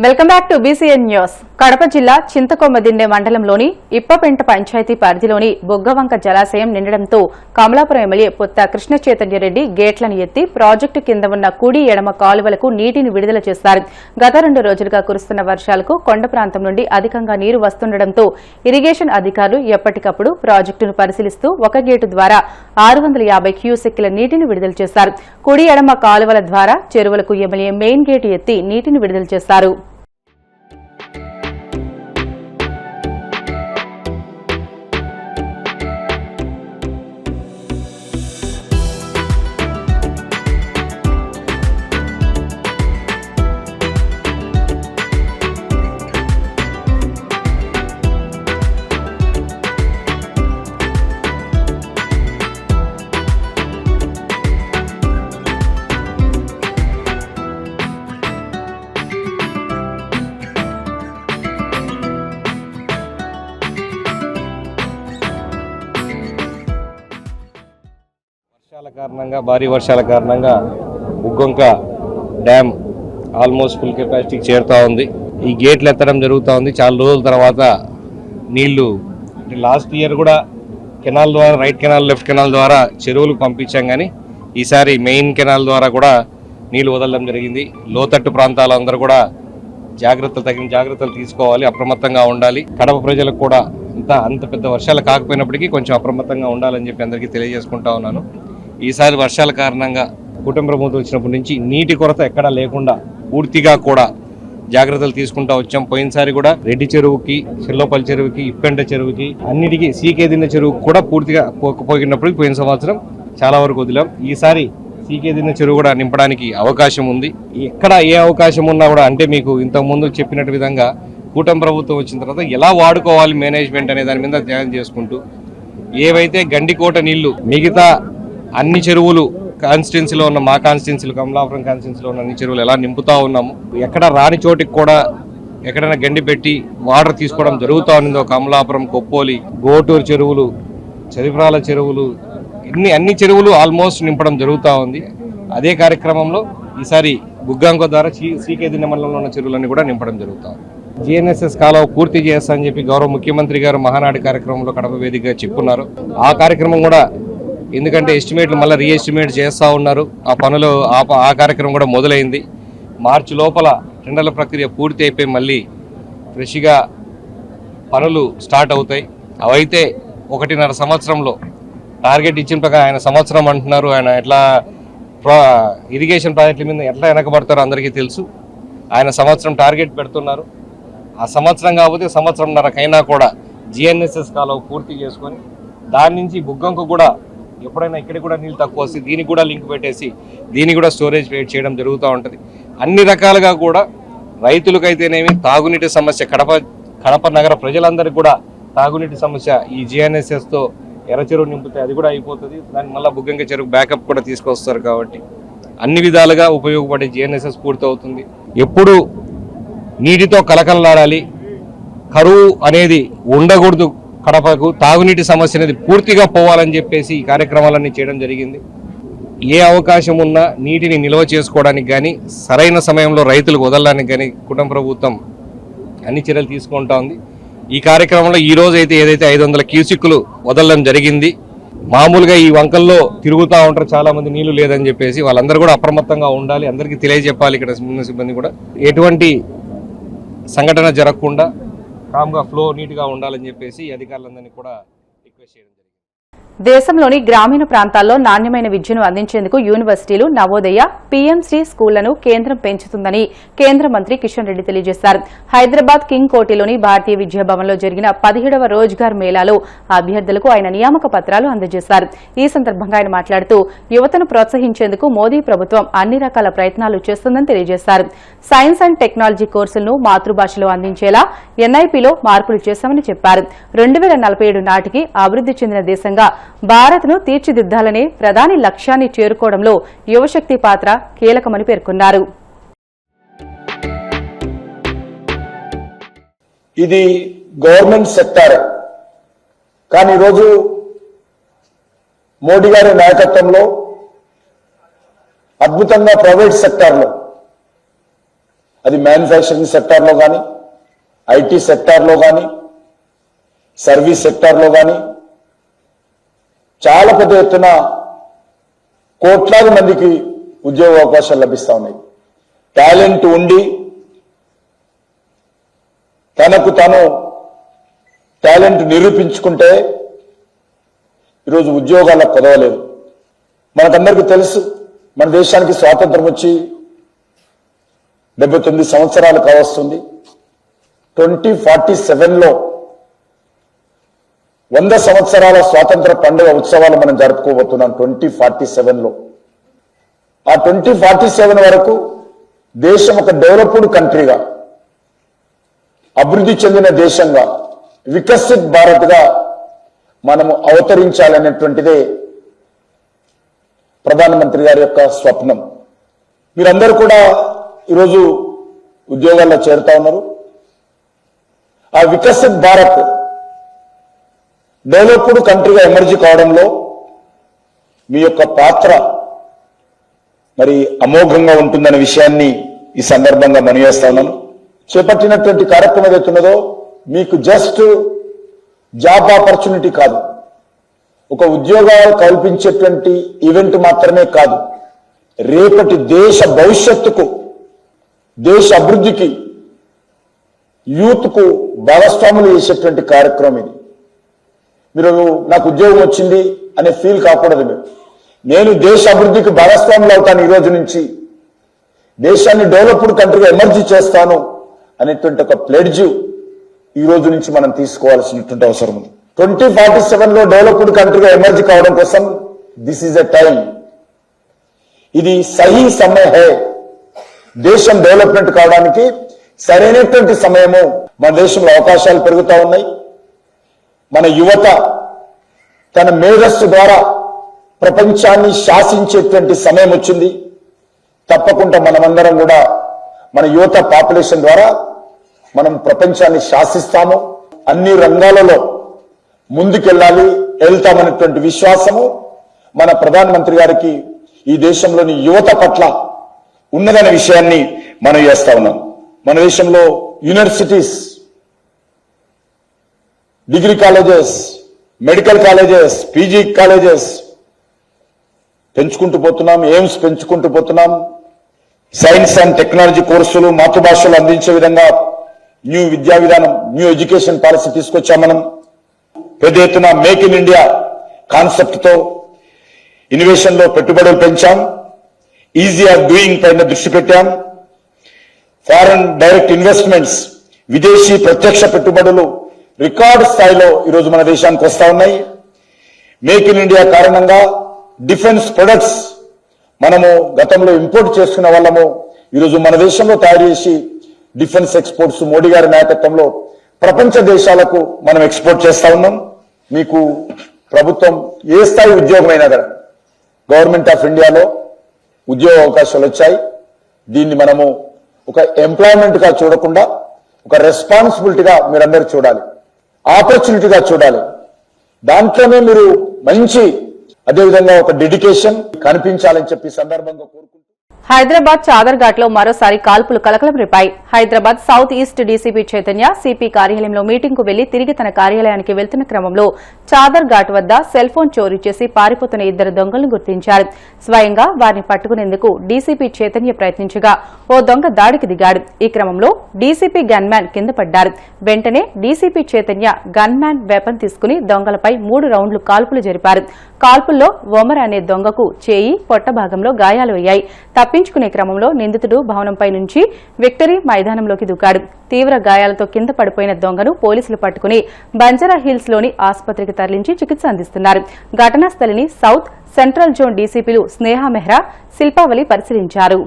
Welcome back to BCN news. Kadapa జిల్లా చింతకొమ్మదిన్నె మండలంలోని ఇప్పపెంట పంచాయతీ పరిధిలోని బొగ్గవంక జలాశయం నిండడంతో కమలాపురం ఎమ్మెల్యే పొత్త కృష్ణ చైతన్యరెడ్డి గేట్లను ఎత్తి ప్రాజెక్టు కింద ఉన్న కుడి ఎడమ కాలువలకు నీటిని విడుదల చేశారు. గత 2 రోజులుగా కురుస్తున్న వర్షాలకు కొండ ప్రాంతం నుండి అధికంగా నీరు వస్తుండటంతో ఇరిగేషన్ అధికారులు ఎప్పటికప్పుడు ప్రాజెక్టును పరిశీలిస్తూ ఒక గేటు ద్వారా 650 క్యూసెక్కుల నీటిని విడుదల చేశారు. కుడి ఎడమ కాలువల ద్వారా చెరువులకు ఎమ్మెల్యే మెయిన్ గేటు ఎత్తి నీటిని విడుదల చేశారు. భారీ వర్షాల కారణంగా బుగ్గొంక డ్యామ్ ఆల్మోస్ట్ ఫుల్ కెపాసిటీకి చేరుతా ఉంది. ఈ గేట్లు ఎత్తడం జరుగుతూ ఉంది. చాలా రోజుల తర్వాత నీళ్లు లాస్ట్ ఇయర్ కూడా కెనాల్ ద్వారా రైట్ కెనాల్ లెఫ్ట్ కెనాల్ ద్వారా చెరువులకు పంపించాం, కానీ ఈసారి మెయిన్ కెనాల్ ద్వారా కూడా నీళ్లు వదలడం జరిగింది. లోతట్టు ప్రాంతాలందరూ కూడా తగిన జాగ్రత్తలు తీసుకోవాలి, అప్రమత్తంగా ఉండాలి. కడప ప్రజలకు కూడా అంత పెద్ద వర్షాలు కాకపోయినప్పటికీ కొంచెం అప్రమత్తంగా ఉండాలని చెప్పి అందరికీ తెలియజేసుకుంటా ఉన్నాను. ఈసారి వర్షాల కారణంగా కూటమి ప్రభుత్వం వచ్చినప్పటి నుంచి నీటి కొరత ఎక్కడా లేకుండా పూర్తిగా కూడా జాగ్రత్తలు తీసుకుంటా వచ్చాం. పోయినసారి కూడా రెడ్డి చెరువుకి, చెల్లోపల్లి చెరువుకి, ఇప్పెంట చెరువుకి, అన్నిటికీ సీకేదిన్న చెరువుకి కూడా పూర్తిగా పోయినప్పటికీ పోయిన సంవత్సరం చాలా వరకు వదిలాం. ఈసారి సీకేదిన్న చెరువు కూడా నింపడానికి అవకాశం ఉంది. ఎక్కడ ఏ అవకాశం ఉన్నా కూడా, అంటే మీకు ఇంతకుముందు చెప్పినట్టు విధంగా కూటమి ప్రభుత్వం వచ్చిన తర్వాత ఎలా వాడుకోవాలి మేనేజ్మెంట్ అనే దాని మీద ధ్యానం చేసుకుంటూ, ఏవైతే గండికోట నీళ్లు మిగతా అన్ని చెరువులు కాన్స్టిట్యున్సీలో ఉన్న, మా కాన్స్టిట్యున్సీలో కమలాపురం కాన్స్టిట్యున్సీలో ఉన్న అన్ని చెరువులు ఎలా నింపుతా ఉన్నాము, ఎక్కడ రాని చోటికి కూడా ఎక్కడైనా గండి పెట్టి వాటర్ తీసుకోవడం జరుగుతూ ఉందో కమలాపురం, కొప్పోలి, గోటూరు చెరువులు, చరిప్రాల చెరువులు, అన్ని చెరువులు ఆల్మోస్ట్ నింపడం జరుగుతూ ఉంది. అదే కార్యక్రమంలో ఈసారి బుగ్గంక ద్వారా సీకేదిన్నె మండలంలో ఉన్న చెరువులన్నీ కూడా నింపడం జరుగుతూ ఉంది. జిఎన్ఎస్ఎస్ కాలువ పూర్తి చేస్తా అని చెప్పి గౌరవ ముఖ్యమంత్రి గారు మహానాడు కార్యక్రమంలో కడప వేదికగా చెప్పున్నారు. ఆ కార్యక్రమం కూడా, ఎందుకంటే ఎస్టిమేట్లు మళ్ళీ రీఎస్టిమేట్ చేస్తూ ఉన్నారు, ఆ పనులు ఆ కార్యక్రమం కూడా మొదలైంది. మార్చి లోపల టెండర్ల ప్రక్రియ పూర్తి అయిపోయి మళ్ళీ ఫ్రెష్గా పనులు స్టార్ట్ అవుతాయి. అవైతే 1.5 సంవత్సరంలో టార్గెట్ ఇచ్చిన ప్రకారం, ఆయన సంవత్సరం అంటున్నారు, ఆయన ఎట్లా ఇరిగేషన్ ప్రాజెక్టుల మీద ఎట్లా వెనకబడతారో అందరికీ తెలుసు. ఆయన సంవత్సరం టార్గెట్ పెడుతున్నారు. ఆ సంవత్సరం కాకపోతే సంవత్సరంన్నరకైనా కూడా జిఎన్ఎస్ఎస్ కాలువ పూర్తి చేసుకొని దాని నుంచి బుగ్గంకు కూడా ఎప్పుడైనా ఇక్కడ కూడా నీళ్ళు తక్కువ వస్తే దీనికి కూడా లింక్ పెట్టేసి దీనికి కూడా స్టోరేజ్ చేయడం జరుగుతూ ఉంటుంది. అన్ని రకాలుగా కూడా రైతులకైతేనేమి తాగునీటి సమస్య, కడప నగర ప్రజలందరికీ కూడా తాగునీటి సమస్య ఈ జిఎన్ఎస్ఎస్తో ఎర్రచెరువు నింపితే అది కూడా అయిపోతుంది. దాన్ని మళ్ళీ బుగ్గంక చెరువు బ్యాకప్ కూడా తీసుకొస్తారు. కాబట్టి అన్ని విధాలుగా ఉపయోగపడే జిఎన్ఎస్ఎస్ పూర్తి అవుతుంది. ఎప్పుడు నీటితో కలకలలాడాలి, కరువు అనేది ఉండకూడదు, కడపకు తాగునీటి సమస్య అనేది పూర్తిగా పోవాలని చెప్పేసి ఈ కార్యక్రమాలన్నీ చేయడం జరిగింది. ఏ అవకాశం ఉన్నా నీటిని నిల్వ చేసుకోవడానికి కానీ, సరైన సమయంలో రైతులకు వదలడానికి కానీ కుటుంబ ప్రభుత్వం అన్ని చర్యలు తీసుకుంటా ఉంది. ఈ కార్యక్రమంలో ఈ రోజు అయితే ఏదైతే 500 క్యూసిక్లు వదలడం జరిగింది. మామూలుగా ఈ వంకల్లో తిరుగుతూ ఉంటారు చాలా మంది, నీళ్లు లేదని చెప్పేసి వాళ్ళందరూ కూడా అప్రమత్తంగా ఉండాలి, అందరికీ తెలియజెప్పాలి. ఇక్కడ సిబ్బంది కూడా ఎటువంటి సంఘటన జరగకుండా కామ్గా ఫ్లో నీట్గా ఉండాలని చెప్పేసి అధికారులందరినీ కూడా రిక్వెస్ట్ చేయడం జరిగింది. దేశంలోని గ్రామీణ ప్రాంతాల్లో నాణ్యమైన విద్యను అందించేందుకు యూనివర్సిటీలు, నవోదయ, పీఎంసీ స్కూళ్లను కేంద్రం పెంచుతుందని కేంద్ర మంత్రి కిషన్ రెడ్డి తెలియజేశారు. హైదరాబాద్ కింగ్ కోటిలోని భారతీయ విద్యాభవన్లో జరిగిన 17వ రోజ్గార్ మేళాలో అభ్యర్థులకు ఆయన నియామక పత్రాలు అందజేశారు. ఈ సందర్భంగా ఆయన మాట్లాడుతూ యువతను ప్రోత్సహించేందుకు మోదీ ప్రభుత్వం అన్ని రకాల ప్రయత్నాలు చేస్తుందని తెలియజేశారు. సైన్స్ అండ్ టెక్నాలజీ కోర్సులను మాతృభాషలో అందించేలా ఎన్ఐపీలో మార్పులు చేశామని చెప్పారు. 2047 నాటికి అభివృద్ది చెందిన దేశంగా భారత్ను తీర్చిదిద్దాలనే ప్రధాని లక్ష్యాన్ని చేరుకోవడంలో యువశక్తి పాత్ర కీలకమని పేర్కొన్నారు. ఇది గవర్నమెంట్ సెక్టార్, కానీ ఈరోజు మోడీ గారి నాయకత్వంలో అద్భుతంగా ప్రైవేట్ సెక్టార్లో అది మ్యానుఫ్యాక్చరింగ్ సెక్టార్లో కానీ, ఐటీ సెక్టార్లో కానీ, సర్వీస్ సెక్టార్లో కానీ చాలా పెద్ద ఎత్తున కోట్లాది మందికి ఉద్యోగ అవకాశాలు లభిస్తూ ఉన్నాయి. టాలెంట్ ఉండి తనకు తాను టాలెంట్ నిరూపించుకుంటే ఈరోజు ఉద్యోగాలకు కొదవలేదు. మనకందరికీ తెలుసు, మన దేశానికి స్వాతంత్రం వచ్చి 79 సంవత్సరాలు కావస్తుంది. 2047లో 100 సంవత్సరాల స్వాతంత్ర పండుగ ఉత్సవాలు మనం జరుపుకోబోతున్నాం. 2047లో ఆ 2047 వరకు దేశం ఒక డెవలప్డ్ కంట్రీగా, అభివృద్ధి చెందిన దేశంగా, వికసిత్ భారత్గా మనము అవతరించాలనేటువంటిదే ప్రధానమంత్రి గారి యొక్క స్వప్నం. మీరందరూ కూడా ఈరోజు ఉద్యోగాల్లో చేరుతా ఉన్నారు. ఆ వికసిత్ భారత్ డెవలప్డ్ కంట్రీగా ఎమర్జీ కావడంలో మీ యొక్క పాత్ర మరి అమోఘంగా ఉంటుందనే విషయాన్ని ఈ సందర్భంగా మనవేస్తా ఉన్నాను. చేపట్టినటువంటి కార్యక్రమం ఏదైతున్నదో మీకు జస్ట్ జాబ్ ఆపర్చునిటీ కాదు, ఒక ఉద్యోగాలు కల్పించేటువంటి ఈవెంట్ మాత్రమే కాదు, రేపటి దేశ భవిష్యత్తుకు, దేశ అభివృద్ధికి, యూత్కు భాగస్వాములు చేసేటువంటి కార్యక్రమం ఇది. మీరు నాకు ఉద్యోగం వచ్చింది అనే ఫీల్ కాకూడదు. నేను దేశ అభివృద్ధికి భాగస్వాములు అవుతాను, ఈ రోజు నుంచి దేశాన్ని డెవలప్డ్ కంట్రీగా ఎమర్జీ చేస్తాను అనేటువంటి ఒక ప్లెడ్జ్ ఈ రోజు నుంచి మనం తీసుకోవాల్సినటువంటి అవసరం ఉంది. 2047లో డెవలప్డ్ కంట్రీగా ఎమర్జీ కావడం కోసం దిస్ ఈజ్ ఎ టైం. ఇది సహీ సమయ హై. దేశం డెవలప్మెంట్ కావడానికి సరైనటువంటి సమయము. మన దేశంలో అవకాశాలు పెరుగుతూ ఉన్నాయి. మన యువత తన మేధస్సు ద్వారా ప్రపంచాన్ని శాసించేటువంటి సమయం వచ్చింది. తప్పకుండా మనమందరం కూడా మన యువత పాపులేషన్ ద్వారా మనం ప్రపంచాన్ని శాసిస్తాము. అన్ని రంగాలలో ముందుకెళ్ళాలి, వెళ్తామనేటువంటి విశ్వాసము మన ప్రధానమంత్రి గారికి ఈ దేశంలోని యువత పట్ల ఉన్నదనే విషయాన్ని మనం చేస్తా ఉన్నాం. మన దేశంలో universities, degree colleges, medical colleges, PG colleges పెంచుకుంటూ పోతున్నాం. ఎయిమ్స్ పెంచుకుంటూ పోతున్నాం. సైన్స్ అండ్ టెక్నాలజీ కోర్సులు మాతృభాషలో అందించే విధంగా న్యూ విద్యా విధానం, న్యూ ఎడ్యుకేషన్ పాలసీ తీసుకొచ్చాం. మనం పెద్ద ఎత్తున మేక్ ఇన్ ఇండియా కాన్సెప్ట్ తో ఇన్నోవేషన్ లో పెట్టుబడులు పెంచాం. ఈజీ ఆఫ్ డూయింగ్ పైన దృష్టి పెట్టాం. ఫారెన్ డైరెక్ట్ ఇన్వెస్ట్మెంట్స్, విదేశీ ప్రత్యక్ష పెట్టుబడులు రికార్డు స్థాయిలో ఈరోజు మన దేశానికి వస్తా ఉన్నాయి. మేక్ ఇన్ ఇండియా కారణంగా డిఫెన్స్ ప్రొడక్ట్స్ మనము గతంలో ఇంపోర్ట్ చేసుకున్న వాళ్ళము ఈరోజు మన దేశంలో తయారు చేసి డిఫెన్స్ ఎక్స్పోర్ట్స్ మోడీ గారి నాయకత్వంలో ప్రపంచ దేశాలకు మనం ఎక్స్పోర్ట్ చేస్తా ఉన్నాం. మీకు ప్రభుత్వం ఏ స్థాయి ఉద్యోగమైనా కదా, గవర్నమెంట్ ఆఫ్ ఇండియాలో ఉద్యోగ అవకాశాలు వచ్చాయి. దీన్ని మనము ఒక ఎంప్లాయ్మెంట్ గా చూడకుండా ఒక రెస్పాన్సిబిలిటీగా మీరందరూ చూడాలి, ఆపర్చునిటీగా చూడాలి. దాంట్లోనే మీరు మంచి అదేవిధంగా ఒక డెడికేషన్ కనిపించాలని చెప్పి సందర్భంగా కోరుకుంటున్నాను. హైదరాబాద్ చాదర్ఘాట్ లో మరోసారి కాల్పులు కలకలం రేపాయి. Hyderabad south east DCP Chaitanya CP కార్యాలయంలో మీటింగ్ కు వెళ్లి తిరిగి తన కార్యాలయానికి వెళ్తున్న క్రమంలో చాదర్ఘాట్ వద్ద సెల్ ఫోన్ చోరీ చేసి పారిపోతున్న 2 దొంగలను గుర్తించారు. స్వయంగా వారిని పట్టుకునేందుకు డీసీపీ చైతన్య ప్రయత్నించగా ఓ దొంగ దాడికి దిగాడు. ఈ క్రమంలో డీసీపీ గన్మ్యాన్ కింద పడ్డారు. వెంటనే డీసీపీ చైతన్య గన్మ్యాన్ వెపన్ తీసుకుని దొంగలపై 3 రౌండ్లు కాల్పులు జరిపారు. కాల్పుల్లో ఒమర్ అనే దొంగకు చేయి, పొట్ట భాగంలో గాయాలు అయ్యాయి. తప్పించుకునే క్రమంలో నిందితుడు భవనంపై నుంచి విక్టరీ మైదానంలోకి దూకాడు. తీవ్ర గాయాలతో కింద పడిపోయిన దొంగను పోలీసులు పట్టుకుని బంజారా హిల్స్ లోని ఆసుపత్రికి తరలించి చికిత్స అందిస్తున్నారు. ఘటనా స్థలిని సౌత్ సెంట్రల్ జోన్ డీసీపీలు స్నేహ మెహ్రా, శిల్పావళి పరిశీలించారు.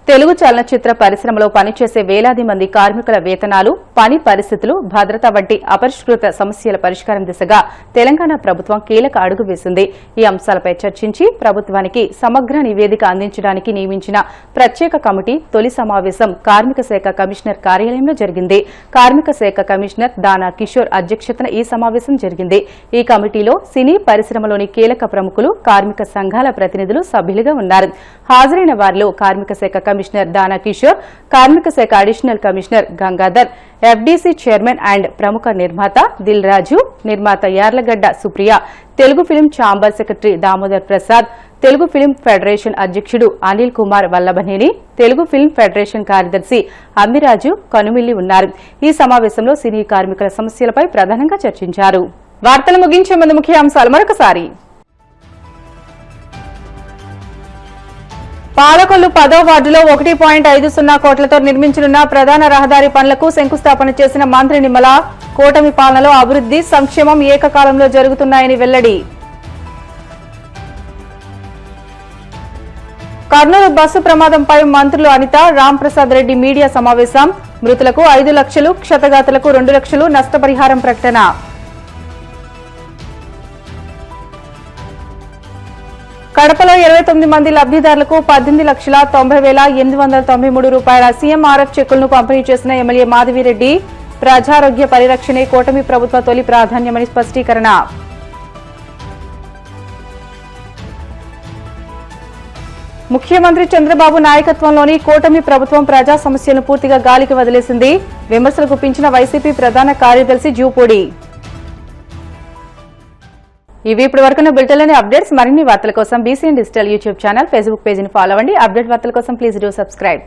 తెలుగు చలనచిత్ర పరిశ్రమలో పనిచేసే వేలాది మంది కార్మికుల వేతనాలు, పని పరిస్థితులు, భద్రత వంటి అపరిష్కృత సమస్యల పరిష్కారం దిశగా తెలంగాణ ప్రభుత్వం కీలక అడుగు వేసింది. ఈ అంశాలపై చర్చించి ప్రభుత్వానికి సమగ్ర నివేదిక అందించడానికి నియమించిన ప్రత్యేక కమిటీ తొలి సమావేశం కార్మిక శాఖ కమిషనర్ కార్యాలయంలో జరిగింది. కార్మిక శాఖ కమిషనర్ దానా కిషోర్ అధ్యక్షతన ఈ సమావేశం జరిగింది. ఈ కమిటీలో సినీ పరిశ్రమలోని కీలక ప్రముఖులు, కార్మిక సంఘాల ప్రతినిధులు సభ్యులుగా ఉన్నారు. హాజరైన వారిలో కార్మిక శాఖ కమిషనర్ దానా కిషోర్, కార్మిక శాఖ additional commissioner Gangadhar, FDC chairman and ప్రముఖ నిర్మాత దిల్ రాజు, నిర్మాత Yarlagadda Supriya, Telugu film chamber secretary Damodar Prasad, Telugu film federation అధ్యక్షుడు అనిల్ కుమార్ వల్లభనేని, తెలుగు ఫిల్మ్ ఫెడరేషన్ కార్యదర్శి అమ్మిరాజు కనుమిల్లి ఉన్నారు. ఈ సమావేశంలో సినీ కార్మికుల సమస్యలపై ప్రధానంగా చర్చించారు. వార్తలు ముగించే ముందు ముఖ్యాంశాలు మరొకసారి. పాలకొల్లు 10వ వార్డులో 1.50 కోట్లతో నిర్మించనున్న ప్రధాన రహదారి పనులకు శంకుస్థాపన చేసిన మంత్రి నిమ్మల, కూటమి పాలనలో అభివృద్ధి, సంక్షేమం ఏకకాలంలో జరుగుతున్నాయని వెల్లడి. కర్నూలు బస్సు ప్రమాదంపై మంత్రులు అనిత, రాంప్రసాద్ రెడ్డి మీడియా సమావేశం. మృతులకు 5 లక్షలు, క్షతగాతులకు 2 లక్షలు నష్టపరిహారం ప్రకటన. కడపలో 29 మంది లబ్ధిదారులకు 18,90,893 రూపాయల సీఎంఆర్ఎఫ్ చెక్కులను పంపిణీ చేసిన ఎమ్మెల్యే మాధవిరెడ్డి. ప్రజారోగ్య పరిరక్షణే కూటమి ప్రభుత్వ తొలి ప్రాధాన్యమని స్పష్టీకరణ. ముఖ్యమంత్రి చంద్రబాబు నాయకత్వంలోని కూటమి ప్రభుత్వం ప్రజా సమస్యలను పూర్తిగా గాలికి వదిలేసింది. విమర్శలు గుప్పించిన వైసీపీ ప్రధాన కార్యదర్శి జూపూడి. ఇవి ఇప్పటి వరకున్న బులెటిన్లోని అప్డేట్స్. మరిన్ని వార్తల కోసం BCN digital YouTube channel, Facebook పేజీని ఫాలో అవ్వండి. అప్డేట్ వార్తల కోసం ప్లీజ్ డూ సబ్స్క్రైబ్.